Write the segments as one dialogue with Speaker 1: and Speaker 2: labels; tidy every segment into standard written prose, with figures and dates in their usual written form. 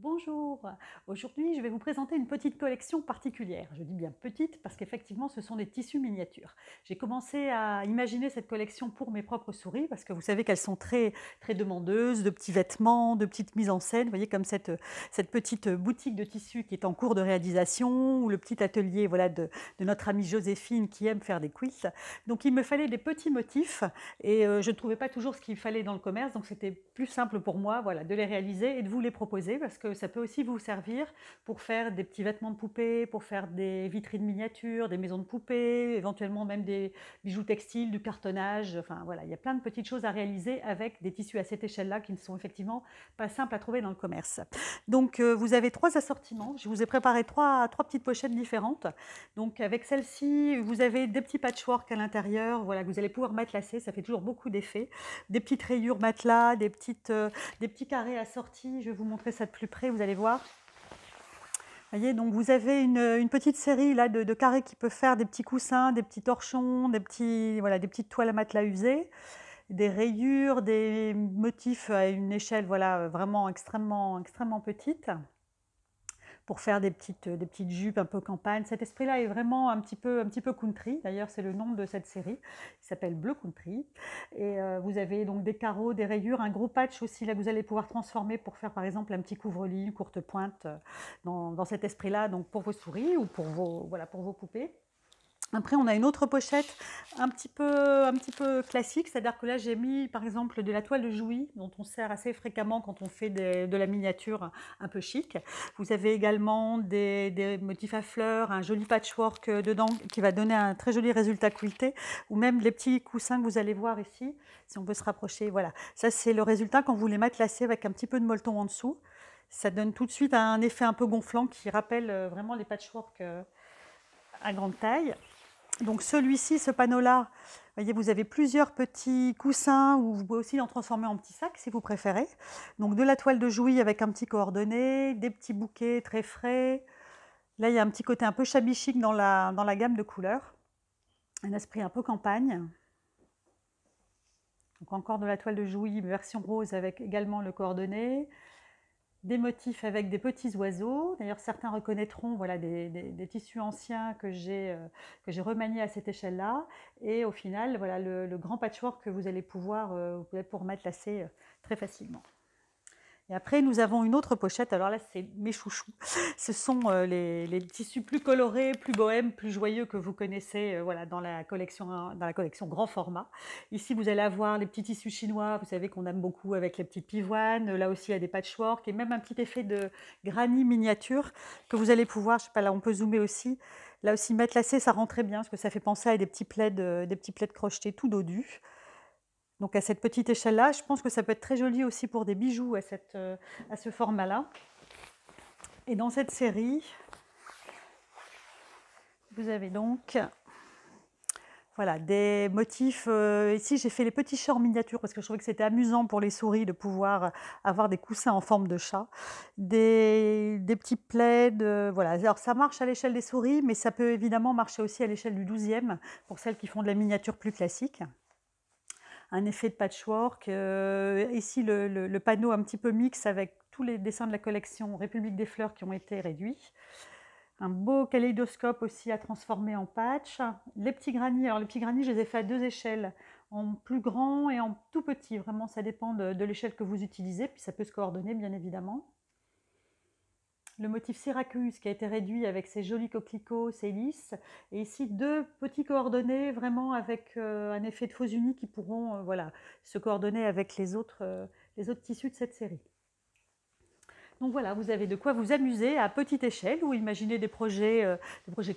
Speaker 1: Bonjour, aujourd'hui je vais vous présenter une petite collection particulière. Je dis bien petite parce qu'effectivement ce sont des tissus miniatures. J'ai commencé à imaginer cette collection pour mes propres souris parce que vous savez qu'elles sont très demandeuses de petits vêtements, de petites mises en scène. Vous voyez comme cette petite boutique de tissus qui est en cours de réalisation ou le petit atelier voilà, de notre amie Joséphine qui aime faire des quilts. Donc il me fallait des petits motifs et je ne trouvais pas toujours ce qu'il fallait dans le commerce, donc c'était plus simple pour moi voilà, de les réaliser et de vous les proposer parce que ça peut aussi vous servir pour faire des petits vêtements de poupées, pour faire des vitrines miniatures, des maisons de poupées, éventuellement même des bijoux textiles, du cartonnage. Enfin voilà, il y a plein de petites choses à réaliser avec des tissus à cette échelle-là qui ne sont effectivement pas simples à trouver dans le commerce. Donc vous avez trois assortiments. Je vous ai préparé trois petites pochettes différentes. Donc avec celle-ci, vous avez des petits patchwork à l'intérieur, voilà, que vous allez pouvoir matelasser, ça fait toujours beaucoup d'effets. Des petites rayures matelas, des petits carrés assortis, je vais vous montrer ça de plus près, vous allez voir. Vous voyez, donc vous avez une petite série là, de carrés qui peuvent faire des petits coussins, des petits torchons, voilà, des petites toiles à matelas usées, des rayures, des motifs à une échelle voilà, vraiment extrêmement petite, pour faire des petites jupes un peu campagne. Cet esprit-là est vraiment un petit peu country. D'ailleurs, c'est le nom de cette série. Il s'appelle Bleu Country. Et vous avez donc des carreaux, des rayures, un gros patch aussi là que vous allez pouvoir transformer pour faire par exemple un petit couvre-lit, une courte pointe dans cet esprit-là, donc pour vos souris ou voilà, pour vos poupées. Après, on a une autre pochette un petit peu classique, c'est-à-dire que là, j'ai mis par exemple de la toile de Jouy, dont on sert assez fréquemment quand on fait de la miniature un peu chic. Vous avez également des motifs à fleurs, un joli patchwork dedans qui va donner un très joli résultat quilté, ou même les petits coussins que vous allez voir ici, si on peut se rapprocher. Voilà, ça c'est le résultat quand vous les matelassez avec un petit peu de molleton en dessous. Ça donne tout de suite un effet un peu gonflant qui rappelle vraiment les patchworks à grande taille. Donc celui-ci, ce panneau-là, voyez, vous avez plusieurs petits coussins ou vous pouvez aussi en transformer en petits sacs si vous préférez. Donc de la toile de Jouy avec un petit coordonné, des petits bouquets très frais. Là, il y a un petit côté un peu shabby chic dans la gamme de couleurs. Un esprit un peu campagne. Donc encore de la toile de Jouy, version rose avec également le coordonné. Des motifs avec des petits oiseaux. D'ailleurs, certains reconnaîtront voilà, des tissus anciens que j'ai remaniés à cette échelle-là. Et au final, voilà, le grand patchwork que vous allez pouvoir matelassé très facilement. Et après, nous avons une autre pochette. Alors là, c'est mes chouchous. Ce sont les tissus plus colorés, plus bohèmes, plus joyeux que vous connaissez voilà, dans la collection grand format. Ici, vous allez avoir les petits tissus chinois, vous savez qu'on aime beaucoup avec les petites pivoines. Là aussi, il y a des patchwork et même un petit effet de granit miniature que vous allez pouvoir, je sais pas, là, on peut zoomer aussi. Là aussi, matelassé, ça rend très bien parce que ça fait penser à des petits plaids crochetés tout dodus. Donc à cette petite échelle-là, je pense que ça peut être très joli aussi pour des bijoux à ce format-là. Et dans cette série, vous avez donc voilà, des motifs. Ici, j'ai fait les petits chats en miniature parce que je trouvais que c'était amusant pour les souris de pouvoir avoir des coussins en forme de chat. Des petits plaids. Voilà. Alors ça marche à l'échelle des souris, mais ça peut évidemment marcher aussi à l'échelle du 12e pour celles qui font de la miniature plus classique. Un effet de patchwork. Ici, le panneau un petit peu mix avec tous les dessins de la collection République des fleurs qui ont été réduits. Un beau kaléidoscope aussi à transformer en patch. Les petits granits, alors les petits granits, je les ai fait à deux échelles, en plus grand et en tout petit. Vraiment, ça dépend de l'échelle que vous utilisez, puis ça peut se coordonner, bien évidemment. Le motif Syracuse qui a été réduit avec ses jolis coquelicots, ses lys. Et ici, deux petits coordonnés vraiment avec un effet de faux unis qui pourront voilà, se coordonner avec les autres tissus de cette série. Donc voilà, vous avez de quoi vous amuser à petite échelle ou imaginer des projets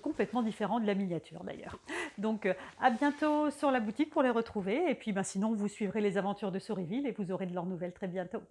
Speaker 1: complètement différents de la miniature d'ailleurs. Donc à bientôt sur la boutique pour les retrouver. Et puis sinon, vous suivrez les aventures de Sourisville et vous aurez de leurs nouvelles très bientôt.